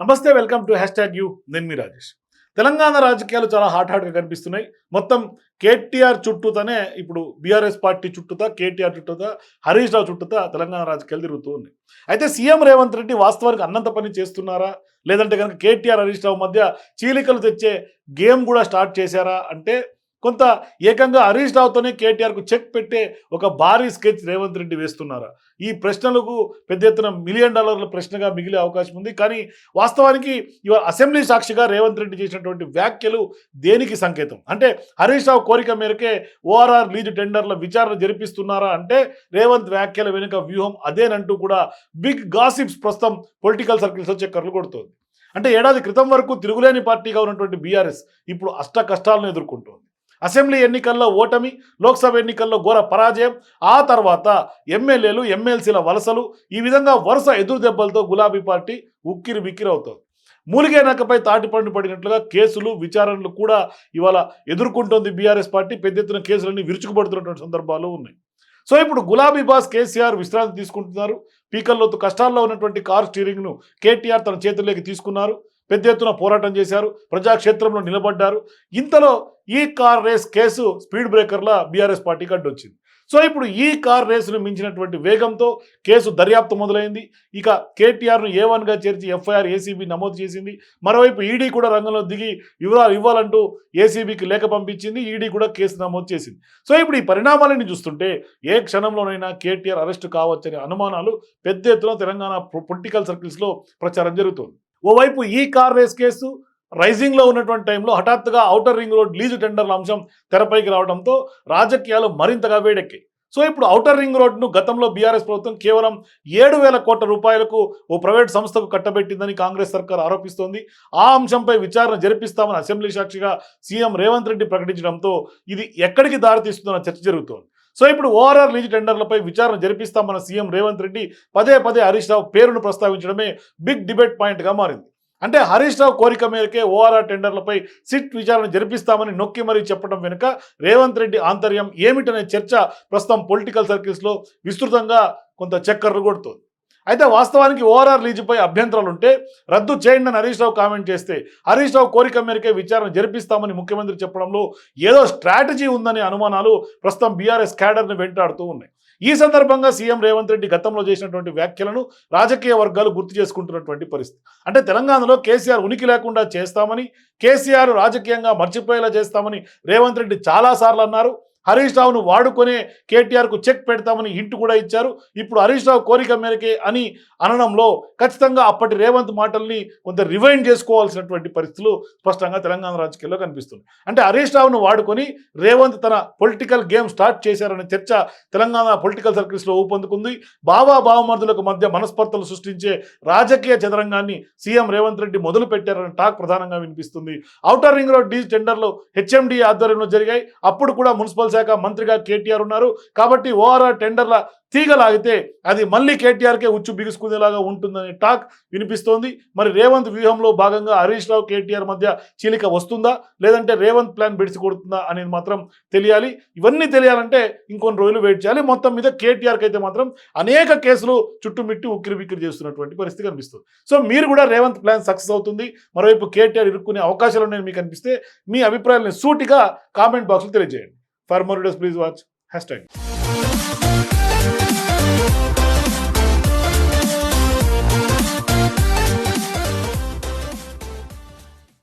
నమస్తే, welcome to #you. నేను మీ రాజేష్. తెలంగాణ రాజకీయాలు చాలా హాట్గా కనిపిస్తున్నాయి. మొత్తం కేటీఆర్ చుట్టూతోనే ఇప్పుడు బీఆర్ఎస్ పార్టీ చుట్టూతా, కేటీఆర్ చుట్టూతా, హరీష్ రావు చుట్టూతా తెలంగాణ రాజకీయాలు తిరుగుతూ ఉన్నాయి. అయితే సీఎం రేవంత్ రెడ్డి వాస్తవానికి అన్నంత పని చేస్తున్నారా, లేదంటే కనుక కేటీఆర్ హరీష్ రావు మధ్య చీలికలు తెచ్చే గేమ్ కూడా స్టార్ట్ చేశారా అంటే కొంత ఏకంగా హరీష్ రావుతోనే కేటీఆర్కు చెక్ పెట్టే ఒక భారీ స్కెచ్ రేవంత్ రెడ్డి వేస్తున్నారా? ఈ ప్రశ్నలకు పెద్ద ఎత్తున $1 మిలియన్ ప్రశ్నగా మిగిలే అవకాశం ఉంది. కానీ వాస్తవానికి ఇవాళ అసెంబ్లీ సాక్షిగా రేవంత్ రెడ్డి చేసినటువంటి వ్యాఖ్యలు దేనికి సంకేతం అంటే హరీష్ రావు కోరిక మేరకే ఓఆర్ఆర్ లీజు టెండర్ల విచారణ జరిపిస్తున్నారా అంటే రేవంత్ వ్యాఖ్యల వెనుక వ్యూహం అదేనంటూ కూడా బిగ్ గాసిప్స్ ప్రస్తుతం పొలిటికల్ సర్కిల్స్లో చక్కర్లు కొడుతోంది. అంటే ఏడాది క్రితం వరకు తిరుగులేని పార్టీగా ఉన్నటువంటి బీఆర్ఎస్ ఇప్పుడు అష్ట కష్టాలను ఎదుర్కొంటోంది. అసెంబ్లీ ఎన్నికల్లో ఓటమి, లోక్సభ ఎన్నికల్లో ఘోర పరాజయం, ఆ తర్వాత ఎమ్మెల్యేలు ఎమ్మెల్సీల వలసలు, ఈ విధంగా వరుస ఎదురు దెబ్బలతో గులాబీ పార్టీ ఉక్కిరి బిక్కిరి అవుతుంది. మూలిగే నక్కపై తాటిపండు పడినట్లుగా కేసులు విచారణలు కూడా ఇవాళ ఎదుర్కొంటోంది బీఆర్ఎస్ పార్టీ. పెద్ద ఎత్తున కేసులన్నీ విరుచుకుపడుతున్నటువంటి సందర్భాలు ఉన్నాయి. సో ఇప్పుడు గులాబీ బాస్ కేసీఆర్ విశ్రాంతి తీసుకుంటున్నారు. పీకల్లోతు కష్టాల్లో ఉన్నటువంటి కార్ స్టీరింగ్ను కేటీఆర్ తన చేతుల్లోకి తీసుకున్నారు. పెద్ద ఎత్తున పోరాటం చేశారు, ప్రజాక్షేత్రంలో నిలబడ్డారు. ఇంతలో ఈ కార్ రేస్ కేసు స్పీడ్ బ్రేకర్లా బీఆర్ఎస్ పార్టీకి అడ్డొచ్చింది. సో ఇప్పుడు ఈ కార్ రేసును మించినటువంటి వేగంతో కేసు దర్యాప్తు మొదలైంది. ఇక కేటీఆర్ను A1గా చేర్చి ఎఫ్ఐఆర్ ఏసీబీ నమోదు చేసింది. మరోవైపు ఈడీ కూడా రంగంలో దిగి వివరాలు ఇవ్వాలంటూ ఏసీబీకి లేఖ పంపించింది. ఈడీ కూడా కేసు నమోదు చేసింది. సో ఇప్పుడు ఈ పరిణామాలని చూస్తుంటే ఏ క్షణంలోనైనా కేటీఆర్ అరెస్టు కావచ్చనే అనుమానాలు పెద్ద ఎత్తున తెలంగాణ పొలిటికల్ సర్కిల్స్లో ప్రచారం జరుగుతోంది. ఓవైపు ఈ కార్ రేస్ కేసు రైజింగ్లో ఉన్నటువంటి టైంలో హఠాత్తుగా ఔటర్ రింగ్ రోడ్ లీజు టెండర్ల అంశం తెరపైకి రావడంతో రాజకీయాలు మరింతగా వేడెక్కాయి. సో ఇప్పుడు ఔటర్ రింగ్ రోడ్ను గతంలో బీఆర్ఎస్ ప్రభుత్వం కేవలం 7,000 కోట్ల రూపాయలకు ఓ ప్రైవేట్ సంస్థకు కట్టబెట్టిందని కాంగ్రెస్ సర్కార్ ఆరోపిస్తోంది. ఆ అంశంపై విచారణ జరిపిస్తామని అసెంబ్లీ సాక్షిగా సీఎం రేవంత్ రెడ్డి ప్రకటించడంతో ఇది ఎక్కడికి దారితీస్తుందన్న చర్చ జరుగుతోంది. సో ఇప్పుడు ఓఆర్ఆర్ లీజు టెండర్లపై విచారణ జరిపిస్తామన్న సీఎం రేవంత్ రెడ్డి పదే హరీష్ రావు పేరును ప్రస్తావించడమే బిగ్ డిబేట్ పాయింట్గా మారింది. అంటే హరీష్ రావు కోరిక మేరకే ఓఆర్ఆర్ టెండర్లపై సిట్ విచారణ జరిపిస్తామని నొక్కి మరీ చెప్పడం వెనుక రేవంత్ రెడ్డి ఆంతర్యం ఏమిటనే చర్చ ప్రస్తుతం పొలిటికల్ సర్కిల్స్లో విస్తృతంగా కొంత చక్కర్లు కొడుతోంది. అయితే వాస్తవానికి ఓఆర్ఆర్ లీజుపై అభ్యంతరాలుంటే రద్దు చేయండి అని హరీష్ రావు కామెంట్ చేస్తే హరీష్ రావు కోరిక మేరకే విచారణ జరిపిస్తామని ముఖ్యమంత్రి చెప్పడంలో ఏదో స్ట్రాటజీ ఉందనే అనుమానాలు ప్రస్తుతం బీఆర్ఎస్ క్యాడర్ని వెంటాడుతూ ఉన్నాయి. ఈ సందర్భంగా సీఎం రేవంత్ రెడ్డి గతంలో చేసినటువంటి వ్యాఖ్యలను రాజకీయ వర్గాలు గుర్తు చేసుకుంటున్నటువంటి పరిస్థితి. అంటే తెలంగాణలో కేసీఆర్ ఉనికి లేకుండా చేస్తామని, కేసీఆర్ రాజకీయంగా మర్చిపోయేలా చేస్తామని రేవంత్ రెడ్డి చాలాసార్లు అన్నారు. హరీష్ రావును వాడుకొనే కేటీఆర్కు చెక్ పెడతామని హింట్ కూడా ఇచ్చారు. ఇప్పుడు హరీష్ రావు కోరిక మేరకే అని అనడంలో ఖచ్చితంగా అప్పటి రేవంత్ మాటల్ని కొంత రివైండ్ చేసుకోవాల్సినటువంటి పరిస్థితులు స్పష్టంగా తెలంగాణ రాజకీయాల్లో కనిపిస్తుంది. అంటే హరీష్ రావును వాడుకొని రేవంత్ తన పొలిటికల్ గేమ్ స్టార్ట్ చేశారనే చర్చ తెలంగాణ పొలిటికల్ సర్కిల్స్లో ఊపందుకుంది. బావమరుదులకు మధ్య మనస్పర్ధలు సృష్టించే రాజకీయ చదరంగాన్ని సీఎం రేవంత్ రెడ్డి మొదలు పెట్టారనే టాక్ ప్రధానంగా వినిపిస్తుంది. ఔటర్ రింగ్ రోడ్ డీజ్ టెండర్లు హెచ్ఎండి ఆధ్వర్యంలో జరిగాయి. అప్పుడు కూడా మున్సిపల్ శాఖ మంత్రిగా కేటీఆర్ ఉన్నారు. కాబట్టి ఓఆర్ఆర్ టెండర్ల తీగలాగితే అది మళ్ళీ కేటీఆర్కే ఉచ్చు బిగుసుకునేలాగా ఉంటుందనే టాక్ వినిపిస్తోంది. మరి రేవంత్ వ్యూహంలో భాగంగా హరీష్ రావు కేటీఆర్ మధ్య చీలిక వస్తుందా, లేదంటే రేవంత్ ప్లాన్ బెడిసి కొడుతుందా అనేది మాత్రం తెలియాలి. ఇవన్నీ తెలియాలంటే ఇంకొన్ని రోజులు వెయిట్ చేయాలి. మొత్తం మీద కేటీఆర్కి అయితే మాత్రం అనేక కేసులు చుట్టుమిట్టి ఉక్కిరి బిక్కిరి చేస్తున్నటువంటి పరిస్థితి కనిపిస్తుంది. సో మీరు కూడా రేవంత్ ప్లాన్ సక్సెస్ అవుతుంది, మరోవైపు కేటీఆర్ ఇరుక్కునే అవకాశాలు ఉన్నాయని మీకు అనిపిస్తే మీ అభిప్రాయాలను సూటిగా కామెంట్ బాక్స్లో తెలియజేయండి. For more videos, please watch #.